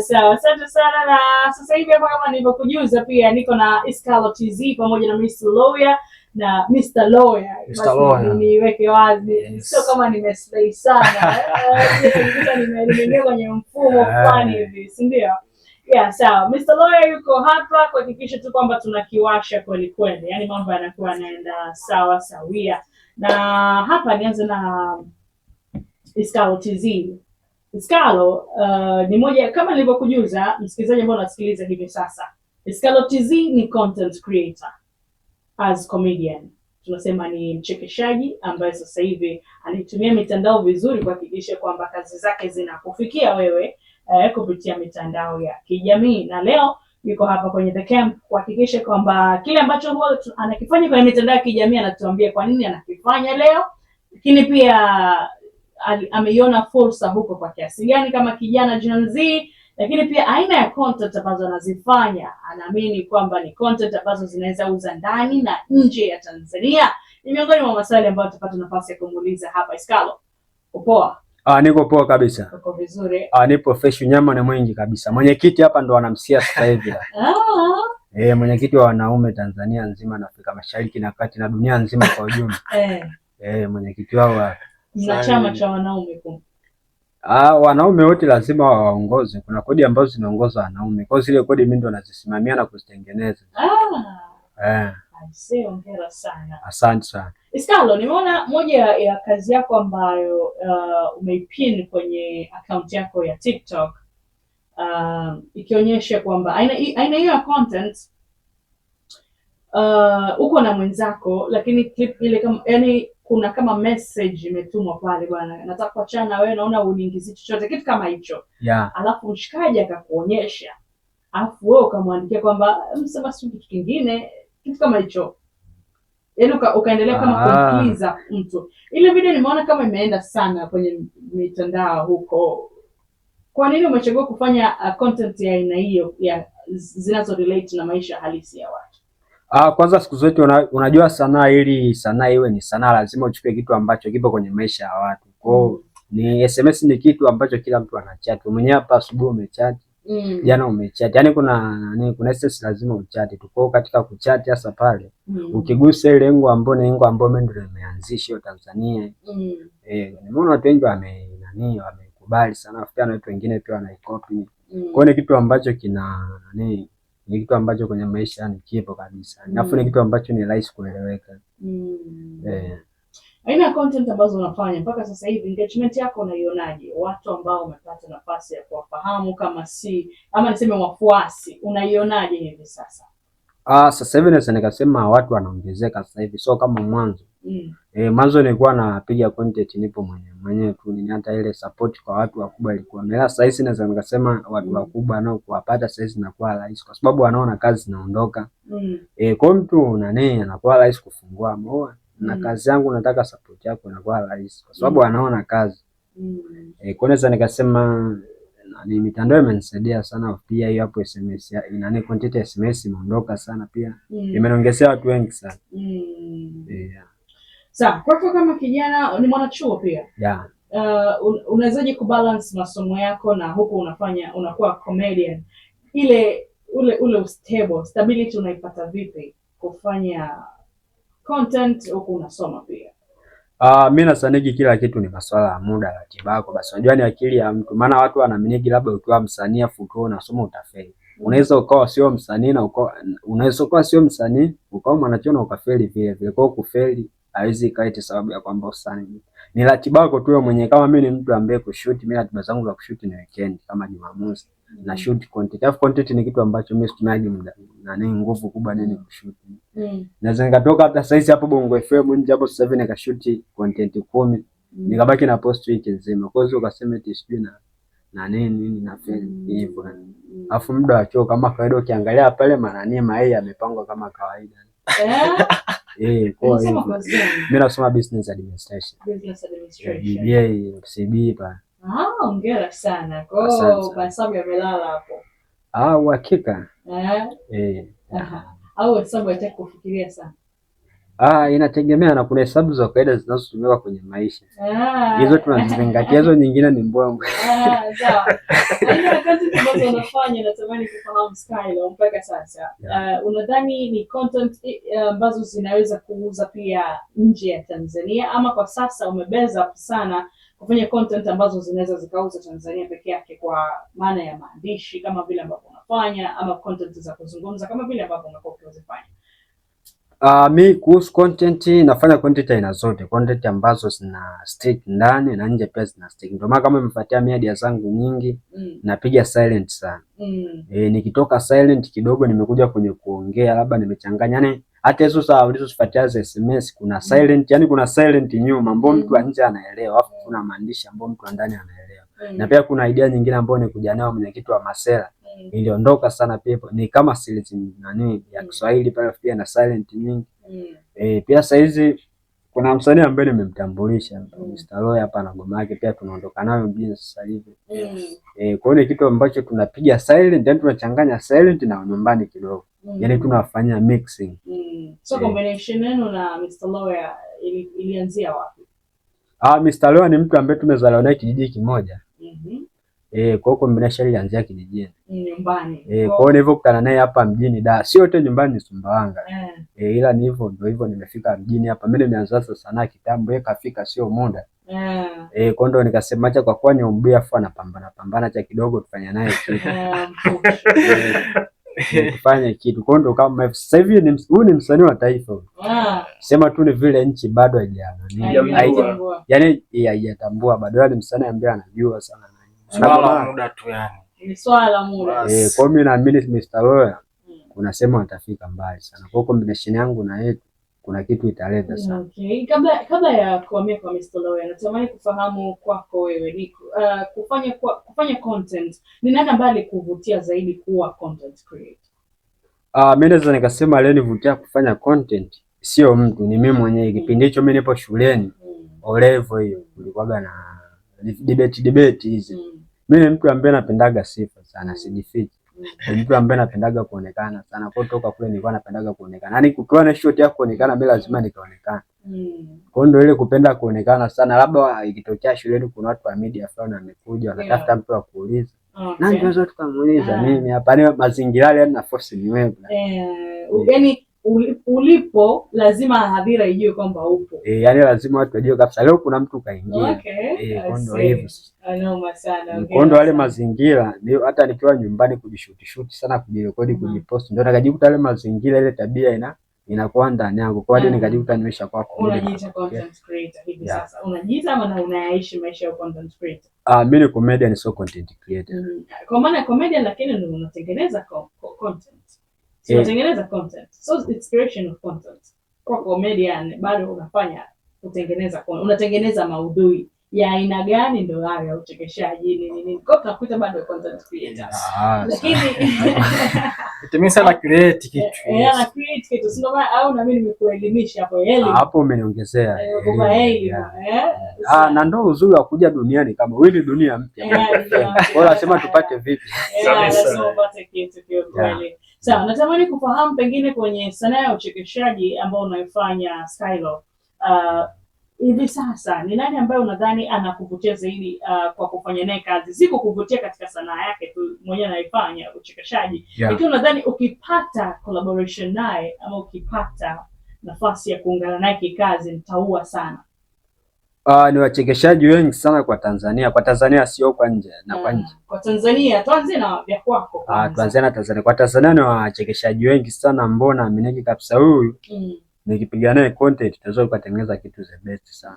Sawa, asante sana. Na sasa hivi hapa kama nilivyokujuza pia niko na Iskalo TZ pamoja na Mr. Lawyer na Mr. Lawyer. Basi niweke wazi, sio kama nimeslay sana. Nimeingia kwenye mfumo fulani hivi, si ndio? Yeah, sawa. Mr. Lawyer yuko hapa kuhakikisha tu kwamba tunakiwasha kweli kweli. Yaani mambo yanakuwa yanaenda sawa sawia. Na hapa nianze na Iskalo TZ. Iskalo ni moja kama nilivyokujuza msikilizaji ambao unasikiliza hivi sasa. Iskalo TZ ni content creator as comedian. Tunasema ni mchekeshaji ambaye sasa hivi anatumia mitandao vizuri kuhakikisha kwamba kazi zake zinakufikia wewe kupitia mitandao ya kijamii. Na leo yuko hapa kwenye The Camp kuhakikisha kwamba kile ambacho huwa anakifanya kwenye mitandao ya kijamii anatuambia kwa nini anakifanya leo. Lakini pia ameiona fursa huko kwa kiasi gani kama kijana Gen Z, lakini pia aina ya content ambazo anazifanya anaamini kwamba ni content ambazo zinaweza uza ndani na nje ya Tanzania. Ni miongoni mwa maswali ambayo tutapata nafasi ya kumuuliza hapa. Iskalo, upoa? Niko poa kabisa. Uko vizuri? Nipo fresh, nyama ni mwingi kabisa. Mwenyekiti hapa ndo anamsia sasa hivi. Mwenyekiti wa wanaume Tanzania nzima na Afrika Mashariki na Kati na dunia nzima kwa ujumla. Mwenyekiti wao na chama cha wanaume kumbe. Wanaume wote lazima waongoze. Kuna kodi ambazo zinaongoza wanaume. Kwa zile kodi mimi ndo nazisimamia na kuzitengeneza. Hongera sana. Asante sana. Iskalo, nimeona moja ya kazi yako ambayo umeipin kwenye account yako ya TikTok ikionyesha kwamba aina hiyo ya content uko na mwenzako, lakini clip ile kama yani kuna kama message imetumwa pale, bwana nataka kuachana na wewe, naona uniingizie chochote kitu kama hicho. Alafu mshikaji akakuonyesha, alafu wewe ukamwandikia kwamba msema si kitu kingine, kitu kama hicho. Yaani ukaendelea kama kumpliza mtu. Ile video nimeona kama imeenda sana kwenye mitandao huko. Kwa nini umechagua kufanya content ya aina hiyo ya zinazo relate na maisha halisi ya watu? Kwanza siku zote unajua sanaa, ili sanaa iwe ni sanaa lazima uchukue kitu ambacho kipo kwenye maisha ya watu. Kwa ni SMS ni kitu ambacho kila mtu anachat. Mwenyewe hapa asubuhi umechat, jana umechat. Yaani kuna SMS lazima uchati. Tuko katika kuchat hasa pale. Ukigusa ile lengo ambalo mimi ndio nimeanzisha Tanzania. Nimeona watu wengi wamekubali sana, pia na watu wengine pia wanaicopy. Kwa ni kitu ambacho ni kitu ambacho kwenye maisha ni kipo kabisa. Alafu ni kitu ambacho ni rahisi kueleweka. Aina ya content ambazo unafanya mpaka sasa hivi, engagement yako unaionaje? Watu ambao umepata nafasi ya kuwafahamu kama ama niseme wafuasi, unaionaje hivi sasa? Sasa hivi naweza nikasema watu wanaongezeka sasa hivi, sio kama mwanzo. Mwanzo nilikuwa napiga content nipo mwenyewe tu, ni hata ile support kwa watu wakubwa ilikuwa mela. Sasa hivi naweza nikasema watu wakubwa nao kuwapata sasa hivi inakuwa rahisi kwa sababu wanaona kazi zinaondoka. Kwa mtu anakuwa rahisi kufungua moyo na kazi yangu nataka support yako, inakuwa rahisi kwa sababu wanaona kazi. Kwa naweza nikasema ni mitandao imenisaidia sana pia. Hiyo hapo SMS content ya SMS imeondoka sana pia. Imeongezea watu wengi sana. Sawa, kwako kama kijana ni mwanachuo pia. Unawezaje kubalance masomo yako na huko unakuwa comedian? Ule stability unaipata vipi kufanya content huko unasoma pia? Mimi nasanigi kila kitu ni masuala ya muda, ratiba yako. Basi unajua ni akili ya mtu. Maana watu wanaaminigi labda ukiwa msanii afu unasoma utafeli. Unaweza ukawa sio msanii na unaweza ukawa sio msanii ukawa mwanachuo na ukafeli vile vile. Kwa kufeli haiwezi kaiti sababu ya kwamba usanii. Ni ratiba yako tu mwenyewe. Kama mimi ni mtu ambaye kushoot, mimi ratiba zangu za kushoot ni weekend kama Jumamosi na shoot content. Alafu content ni kitu ambacho mimi situmiagi muda na nguvu kubwa kushoot. Naweza nikatoka hata saizi hapo Bongo FM nje hapo sasa hivi nikashoot content 10 nikabaki na post wiki nzima. Kwa hiyo ukasema eti sijui na nini na hivyo. Alafu muda wa chuo kama kawaida ukiangalia pale mayai yamepangwa kama kawaida. Kwa hiyo mimi nasoma business administration. CB pa. Hongera sana. Kwa sababu yamelala hapo. Uhakika. Au hesabu hataki kufikiria sana. Inategemea na kuna hesabu za kawaida zinazotumiwa kwenye maisha. Hizo tunazizingatia, hizo nyingine ni mbwembwe. Sawa. Aina content ambazo unafanya natamani kufahamu Skylo mpaka sasa. Unadhani ni content ambazo zinaweza kuuza pia nje ya Tanzania, ama kwa sasa umebeza sana kufanya content ambazo zinaweza zikauza Tanzania peke yake, kwa maana ya maandishi kama vile ambavyo unafanya, ama content za kuzungumza kama vile ambavyo unakuwa ukizifanya? Mi kuhusu content nafanya content aina zote, content ambazo zina stick ndani na nje pia zina stick. Ndio maana kama umefuatia media zangu nyingi napiga silent sana. Nikitoka silent kidogo nimekuja kwenye kuongea, labda nimechanganya, yani hata hizo saa ulizofuatia za SMS kuna silent, yani kuna silent nyuma ambapo mtu wa nje anaelewa, afu kuna maandishi ambapo mtu wa ndani anaelewa. Na pia kuna idea nyingine ambayo nikuja nayo mwenyekiti wa Masela iliondoka sana pia, ni kama series nani ya Kiswahili pale pia na silent nyingi. Pia saizi kuna msanii ambaye nimemtambulisha Mr. Loya hapa na ngoma yake pia tunaondoka nayo mjini sasa hivi. Kwa hiyo kitu ambacho tunapiga silent, yani tunachanganya silent na nyumbani kidogo. Yani tunafanya mixing. So combination yenu na Mr. Loya ilianzia wapi? Mr. Loya ni mtu ambaye tumezaliwa naye kijiji kimoja. Kwa combination ilianzia kijijini. Nyumbani. Kwa hiyo nilipokutana naye hapa mjini sio yote nyumbani ni Sumbawanga. Ila ni hivyo ndio hivyo nimefika mjini hapa. Mimi nimeanza sasa sana kitambo, yeye kafika sio muda. Kwa ndo nikasema acha kwa kuwa ni umbia afu anapambana acha kidogo tufanye naye kitu. Tufanye kitu. Kwa ndo kama sasa hivi huyu ni msanii wa taifa. Sema tu ni vile nchi bado haijatambua bado, ni msanii ambaye anajua sana. Swala muda tu yani. Ni swala muda. Kwa mimi naamini Mr. Loya kuna sema atafika mbali sana. Kwa combination yangu na yeye kuna kitu italeta sana. Kabla ya kuhamia kwa Mr. Loya, natamani kufahamu kwako wewe ni kufanya content. Ni nani ambaye alikuvutia zaidi kuwa content creator? Mimi naweza nikasema leo nivutia kufanya content sio mtu, ni mimi mwenyewe. Kipindi hicho mimi nipo shuleni olevo hiyo kulikuwa na debate hizi. Mimi ni mtu ambaye napendaga sifa sana, sijifichi. Ni mtu ambaye napendaga kuonekana sana. Kwa toka kule nilikuwa napendaga kuonekana. Yaani kukiwa na shot ya kuonekana mimi lazima nikaonekana. Kwa ndio ile kupenda kuonekana sana. Labda ikitokea shuleni kuna watu wa media fulani wamekuja wanatafuta mtu wa kuuliza. Na ndio tukamuuliza mimi hapa ni mazingira yale na force ni wewe. Yaani ulipo lazima hadhira ijue kwamba upo. Yaani lazima watu wajue kabisa leo kuna mtu kaingia. Kondo hivyo. Anaoma sana. Kondo wale mazingira ndio hata nikiwa nyumbani kujishuti sana kujirekodi kujipost ndio nikajikuta wale mazingira ile tabia inakuwa ndani yangu. Kwa hiyo nikajikuta nimesha kwa unajiita content creator hivi sasa. Unajiita ama unaishi maisha ya content creator? Mimi ni comedian so content creator. Kwa maana comedian lakini ndio unatengeneza content. Unatengeneza content. So it's creation of content. Kwa comedian bado unafanya unatengeneza maudhui ya aina gani? Ndio hayo ya uchekeshaji nini. Kwa tunakuita bado content creator. Lakini itemea sana create kitu. Na create kitu sio kama au na mimi nimekuelimisha hapo elimu. Hapo umeniongezea. Kwa elimu. Na ndio uzuri wa kuja duniani kama wewe dunia mpya. Kwa lazima tupate vipi? Lazima upate kitu kweli. Sawa, natamani kufahamu pengine kwenye sanaa ya uchekeshaji ambao unaifanya Skylo, hivi sasa ni nani ambaye unadhani anakuvutia zaidi kwa kufanya naye kazi? Si kukuvutia katika sanaa yake tu mwenyewe anaifanya uchekeshaji. Lakini unadhani ukipata collaboration naye ama ukipata nafasi ya kuungana naye kikazi mtaua sana? Ni wachekeshaji wengi sana kwa Tanzania. Kwa Tanzania sio kwa nje na kwa nje. Kwa Tanzania tuanze na vya kwako. Tuanze na Tanzania. Kwa Tanzania ni wachekeshaji wengi sana, mbona aminiki kabisa huyu. Nikipiga naye content tunaweza kutengeneza kitu the best sana.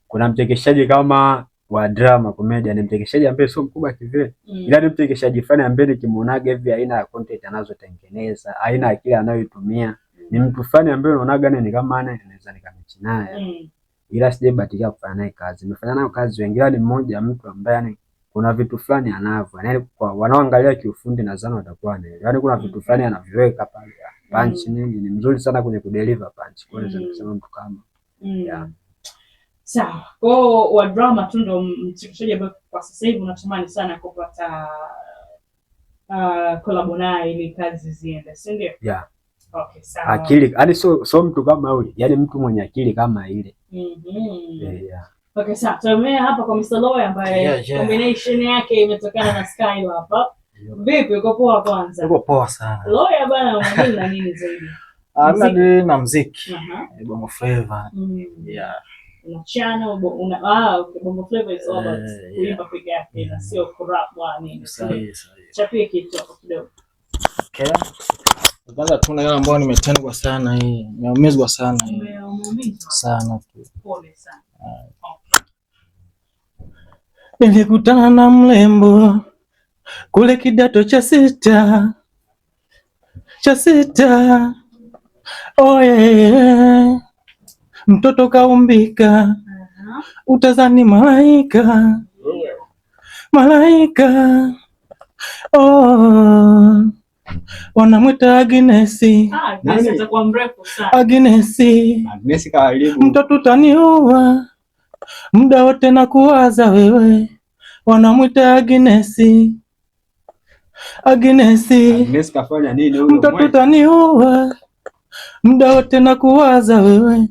Kuna mchekeshaji kama wa drama comedy, ni mchekeshaji ambaye sio mkubwa kivile. Ila ni mchekeshaji fani ambaye nikimuonaga hivi aina ya content anazotengeneza, aina ya kile anayoitumia. Ni mtu fani ambaye unaonaga ni kama anaweza nikamchi naye. Ila sijabahatika kufanya naye kazi. Nimefanya naye kazi wengi, ila ni mmoja mtu ambaye kuna vitu fulani anavyo. Yaani kwa wanaoangalia kiufundi nadhani watakuwa na. Yaani kuna vitu fulani anaviweka pale. Punch nyingi ni mzuri sana kwenye kudeliver punch. Kwa hiyo nasema mtu kama. Sawa. Kwa wa drama tu ndo mchekeshaji ambaye kwa sasa hivi unatamani sana kupata collab naye ili kazi ziende, si ndio? Okay, sawa. Akili, yani so mtu kama yule, yani mtu mwenye akili kama ile. Yeah. Okay, sawa. Tumea hapa kwa Mr. Lawyer ambaye combination yake imetokana na Skylo hapa. Vipi, uko poa kwanza? Uko poa sana. Lawyer bana, unadili na nini zaidi? Nadili na muziki. Bongo Flava. Yeah. Una channel Bongo Flava is all about kuimba peke yake na sio kurap wa nini. Sahihi. Chapie kitu hapo kidogo. Okay. Kwanza tuna yale ambayo nimetengwa sana hii. Nimeumizwa sana hii. Umeumizwa sana tu. Pole sana. Nilikutana na mlembo kule kidato cha sita. Oh yeah. Mtoto kaumbika. Utazani malaika. Oh. Wanamwita Agnesi. Agnesi atakuwa mrefu sana. Agnesi karibu. Mtoto utaniua. Muda wote na kuwaza wewe. Wanamwita Agnesi. Agnesi kafanya nini huyo? Mtoto utaniua. Muda wote na kuwaza wewe.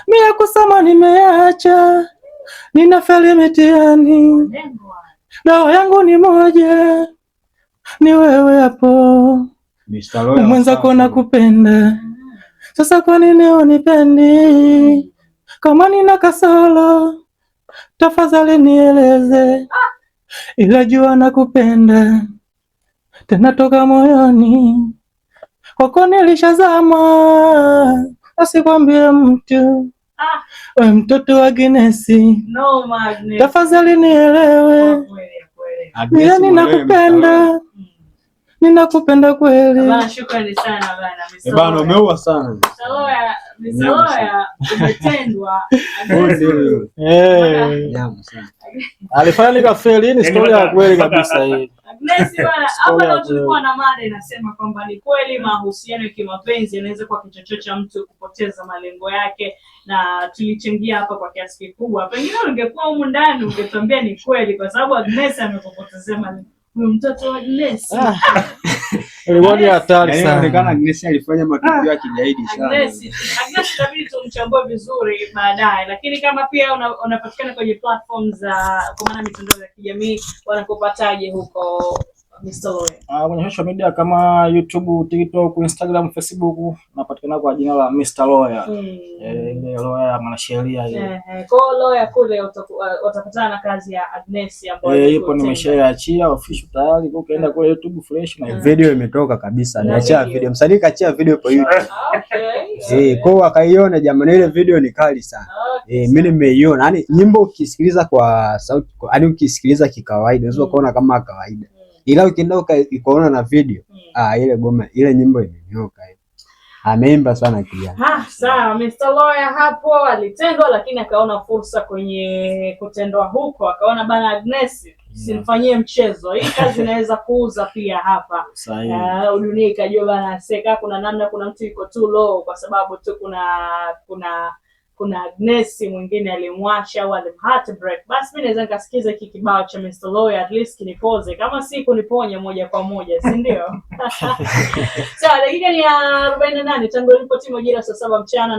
Mimi kusoma nimeacha. Ninafeli mitihani. Dawa yangu ni moja. Ni wewe hapo. Mwenzako nakupenda. Sasa kwa nini unipendi? Kama nina kasoro tafadhali nieleze. Ila jua nakupenda. Tena toka moyoni. Kwako nilishazama. Asikwambie mtu. We mtoto wa Agnesi. No, Magnesi. Tafadhali nielewe. Mimi ninakupenda. Ninakupenda kweli. Bana, shukrani sana bana. Bana, umeua sana. Mr. Lawyer umetendwa. Alifanya nikafeli, ni story ya kweli kabisa hii. Agnesi bana, hapa ndo tulikuwa na mada inasema kwamba ni kweli mahusiano ya kimapenzi yanaweza kuwa kichocheo cha mtu kupoteza malengo yake, na tulichangia hapa kwa kiasi kikubwa. Pengine ungekuwa humu ndani ungetuambia ni kweli, kwa sababu Agnesi amekupotezea malengo. Mtoto wa Agnesi. Ilikuwa hatari sana. Inaonekana Agnesi alifanya matukio ya kigaidi sana. Agnesi tabidi tumchambue vizuri baadaye, lakini kama pia unapatikana kwenye platforms za kwa maana mitandao ya kijamii, wanakupataje huko Mr. Lawyer? Kwenye social media kama YouTube, TikTok, Instagram, Facebook napatikana kwa jina la Mr. Lawyer. Ile lawyer mwanasheria ile. Kwa lawyer kule utapatana na kazi ya Agnesi ambayo ipo nimeshaachia official tayari. Ukaenda kwa YouTube fresh na video imetoka kabisa. Niachia video. Msanii kaachia video kwa YouTube. Okay. Kwa akaiona jamani, ile video ni kali sana. Mimi nimeiona. Yaani nyimbo ukisikiliza kwa sauti, yaani ukisikiliza kikawaida unaweza kuona kama kawaida. Ila ukienda ukaona na video, ile goma, ile nyimbo imenyoka hiyo. Ameimba sana kijana. Sawa, Mr. Lawyer hapo alitendwa, lakini akaona fursa kwenye kutendwa huko, akaona bana Agnesi simfanyie mchezo. Hii kazi inaweza kuuza pia hapa. Dunia ikajua bana seka kuna namna, kuna mtu yuko too low kwa sababu tu kuna Agnesi mwingine alimwacha au alimheartbreak. Basi mimi naweza nikasikiza hiki kibao cha Mr. Lawyer, at least kinipoze kama si kuniponya moja kwa moja, si ndio? Sawa, dakika ni 48 tangu ilipotimia majira saa 7 mchana.